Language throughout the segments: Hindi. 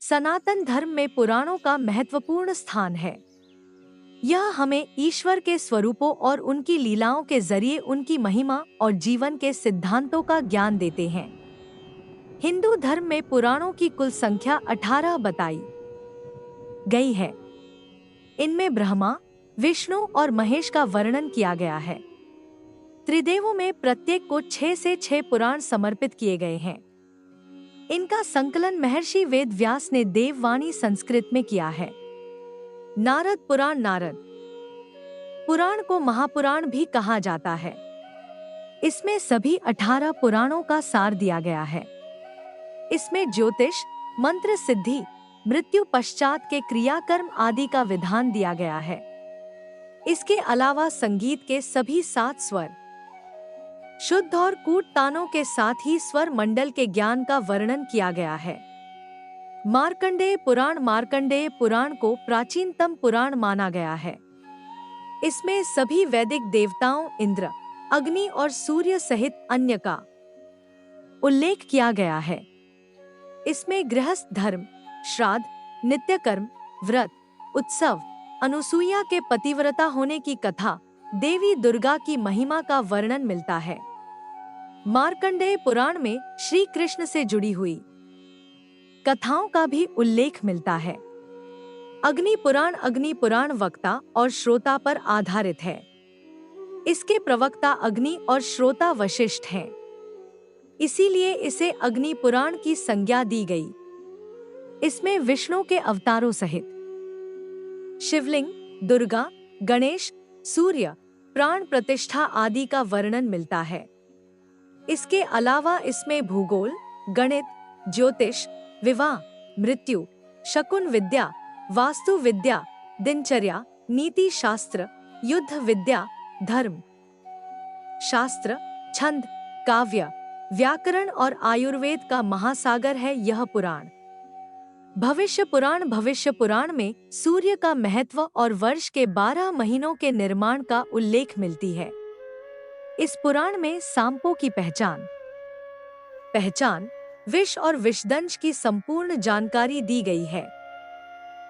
सनातन धर्म में पुराणों का महत्वपूर्ण स्थान है। यह हमें ईश्वर के स्वरूपों और उनकी लीलाओं के जरिए उनकी महिमा और जीवन के सिद्धांतों का ज्ञान देते हैं। हिंदू धर्म में पुराणों की कुल संख्या 18 बताई गई है। इनमें ब्रह्मा, विष्णु और महेश का वर्णन किया गया है। त्रिदेवों में प्रत्येक को 6 से 6 पुराण समर्पित किए गए हैं। इनका संकलन महर्षि वेद व्यास ने देववाणी संस्कृत में किया है। नारद पुराण। नारद पुराण को महापुराण भी कहा जाता है। इसमें सभी 18 पुराणों का सार दिया गया है। इसमें ज्योतिष, मंत्र सिद्धि, मृत्यु पश्चात के क्रियाकर्म आदि का विधान दिया गया है। इसके अलावा संगीत के सभी 7 स्वर, शुद्ध और कूट तानों के साथ ही स्वर मंडल के ज्ञान का वर्णन किया गया है। मार्कंडेय पुराण। मार्कंडेय पुराण को प्राचीनतम पुराण माना गया है। इसमें सभी वैदिक देवताओं इंद्र, अग्नि और सूर्य सहित अन्य का उल्लेख किया गया है। इसमें गृहस्थ धर्म, श्राद्ध, नित्य कर्म, व्रत, उत्सव, अनुसूया के पतिव्रता होने की कथा, देवी दुर्गा की महिमा का वर्णन मिलता है। मार्कंडेय पुराण में श्री कृष्ण से जुड़ी हुई कथाओं का भी उल्लेख मिलता है। अग्नि पुराण वक्ता और श्रोता पर आधारित है। इसके प्रवक्ता अग्नि और श्रोता वशिष्ठ हैं। इसीलिए इसे अग्नि पुराण की संज्ञा दी गई। इसमें विष्णु के अवतारों सहित शिवलिंग, दुर्गा, गणेश, सूर्य, प्राण प्रतिष्ठा आदि का वर्णन मिलता है। इसके अलावा इसमें भूगोल, गणित, ज्योतिष, विवाह, मृत्यु, शकुन विद्या, वास्तु विद्या, दिनचर्या, नीति शास्त्र, युद्ध विद्या, धर्म शास्त्र, छंद, काव्य, व्याकरण और आयुर्वेद का महासागर है यह पुराण। भविष्य पुराण में सूर्य का महत्व और वर्ष के 12 महीनों के निर्माण का उल्लेख मिलती है। इस पुराण में सांपों की पहचान, विष और विषदंश की संपूर्ण जानकारी दी गई है।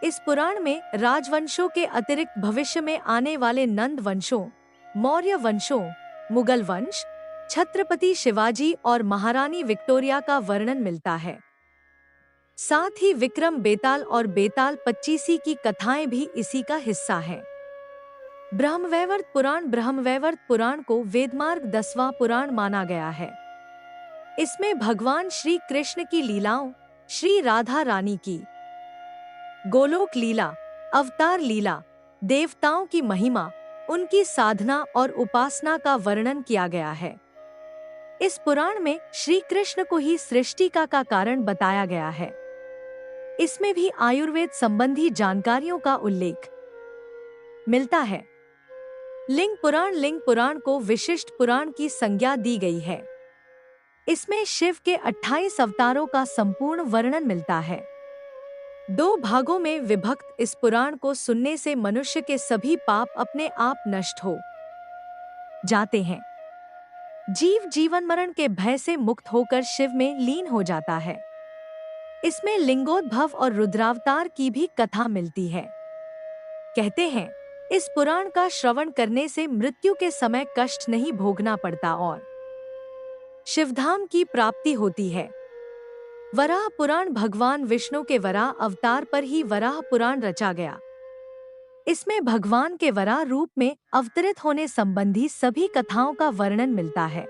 इस पुराण में राजवंशों के अतिरिक्त भविष्य में आने वाले नंद वंशों, मौर्य वंशों, मुगल वंश, छत्रपति शिवाजी और महारानी विक्टोरिया का वर्णन मिलता है। साथ ही विक्रम बेताल और बेताल पच्चीसी की कथाएं भी इसी का हिस्सा हैं। ब्रह्मवैवर्त पुराण को वेदमार्ग 10वां पुराण माना गया है। इसमें भगवान श्री कृष्ण की लीलाओं, श्री राधा रानी की गोलोक लीला, अवतार लीला, देवताओं की महिमा, उनकी साधना और उपासना का वर्णन किया गया है। इस पुराण में श्री कृष्ण को ही सृष्टि का कारण बताया गया है। इसमें भी आयुर्वेद संबंधी जानकारियों का उल्लेख मिलता है। लिंग पुराण को विशिष्ट पुराण की संज्ञा दी गई है। इसमें शिव के 28 अवतारों का संपूर्ण वर्णन मिलता है। 2 भागों में विभक्त इस पुराण को सुनने से मनुष्य के सभी पाप अपने आप नष्ट हो जाते हैं। जीव जीवन मरण के भय से मुक्त होकर शिव में लीन हो जाता है। इसमें लिंगोद्भव और रुद्रावतार की भी कथा मिलती है। कहते हैं इस पुराण का श्रवण करने से मृत्यु के समय कष्ट नहीं भोगना पड़ता और शिवधाम की प्राप्ति होती है। वराह पुराण भगवान विष्णु के वराह अवतार पर ही वराह पुराण रचा गया। इसमें भगवान के वराह रूप में अवतरित होने संबंधी सभी कथाओं का वर्णन मिलता है।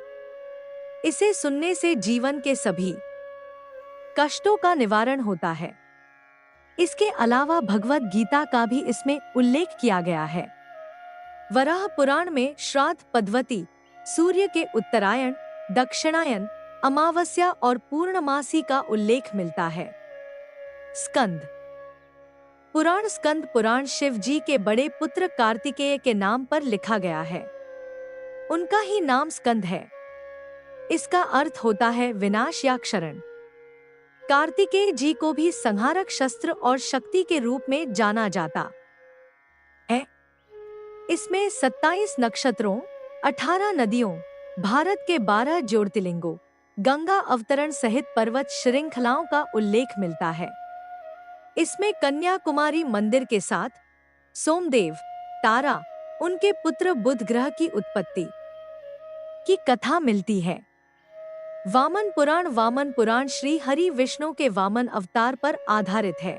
इसे सुनने से जीवन के सभी कष्टों का निवारण होता है। इसके अलावा भगवद गीता का भी इसमें उल्लेख किया गया है। वराह पुराण में श्राद्ध पद्धति, सूर्य के उत्तरायण, दक्षिणायन, अमावस्या और पूर्णमासी का उल्लेख मिलता है। स्कंद पुराण शिव जी के बड़े पुत्र कार्तिकेय के नाम पर लिखा गया है। उनका ही नाम स्कंद है। इसका अर्थ होता है विनाश या क्षरण। कार्तिकेय जी को भी संहारक शस्त्र और शक्ति के रूप में जाना जाता है। इसमें 27 नक्षत्रों, 18 नदियों, भारत के 12 ज्योतिर्लिंगों, गंगा अवतरण सहित पर्वत श्रृंखलाओं का उल्लेख मिलता है। इसमें कन्याकुमारी मंदिर के साथ सोमदेव, तारा, उनके पुत्र बुध ग्रह की उत्पत्ति की कथा मिलती है। वामन पुराण श्री हरि विष्णु के वामन अवतार पर आधारित है।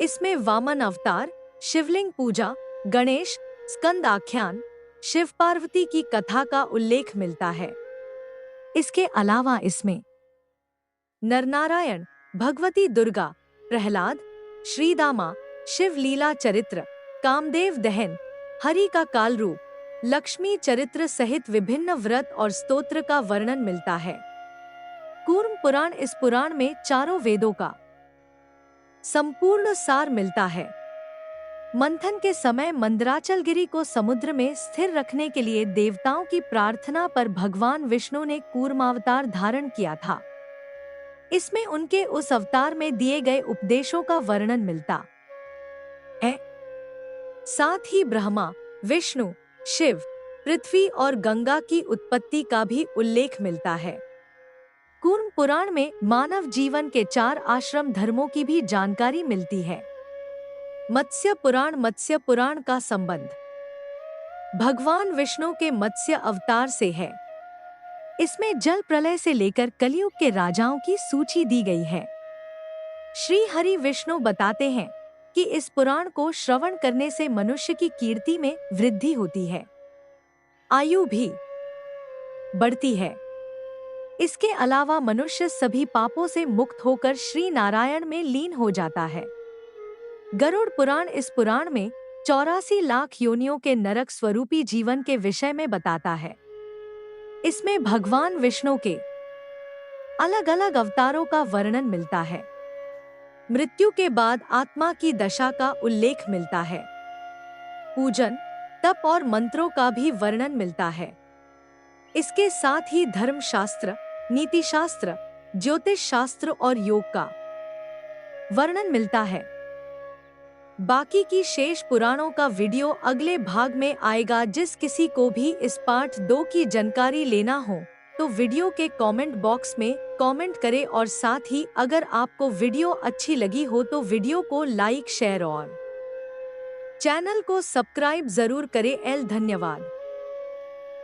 इसमें वामन अवतार, शिवलिंग पूजा, गणेश, स्कंद आख्यान, शिव पार्वती की कथा का उल्लेख मिलता है। इसके अलावा इसमें नरनारायण, भगवती दुर्गा, प्रहलाद, श्रीदामा, शिव लीला चरित्र, कामदेव दहन, हरि का काल रूप, लक्ष्मी चरित्र सहित विभिन्न व्रत और स्तोत्र का वर्णन मिलता है। कूर्म पुराण, इस पुराण में चारों वेदों का संपूर्ण सार मिलता है। मंथन के समय मंदराचलगिरी को समुद्र में स्थिर रखने के लिए देवताओं की प्रार्थना पर भगवान विष्णु ने कूर्मावतार धारण किया था। इसमें उनके उस अवतार में दिए गए उपदेशों का वर्णन मिलता है। साथ ही ब्रह्मा, विष्णु, शिव, पृथ्वी और गंगा की उत्पत्ति का भी उल्लेख मिलता है। कूर्म पुराण में मानव जीवन के 4 आश्रम धर्मों की भी जानकारी मिलती है। मत्स्य पुराण का संबंध भगवान विष्णु के मत्स्य अवतार से है। इसमें जल प्रलय से लेकर कलयुग के राजाओं की सूची दी गई है। श्री हरि विष्णु बताते हैं कि इस पुराण को श्रवण करने से मनुष्य की कीर्ति में वृद्धि होती है, आयु भी बढ़ती है। इसके अलावा मनुष्य सभी पापों से मुक्त होकर श्री नारायण में लीन हो जाता है। गरुड़ पुराण, इस पुराण में 84 लाख योनियों के नरक स्वरूपी जीवन के विषय में बताता है। इसमें भगवान विष्णु के अलग अलग अवतारों का वर्णन मिलता है। मृत्यु के बाद आत्मा की दशा का उल्लेख मिलता है। पूजन, तप और मंत्रों का भी वर्णन मिलता है। इसके साथ ही धर्मशास्त्र, नीति शास्त्र, ज्योतिष शास्त्र और योग का वर्णन मिलता है। बाकी की शेष पुराणों का वीडियो अगले भाग में आएगा। जिस किसी को भी इस पार्ट 2 की जानकारी लेना हो तो वीडियो के कमेंट बॉक्स में कमेंट करें और साथ ही अगर आपको वीडियो अच्छी लगी हो तो वीडियो को लाइक, शेयर और चैनल को सब्सक्राइब जरूर करें। धन्यवाद।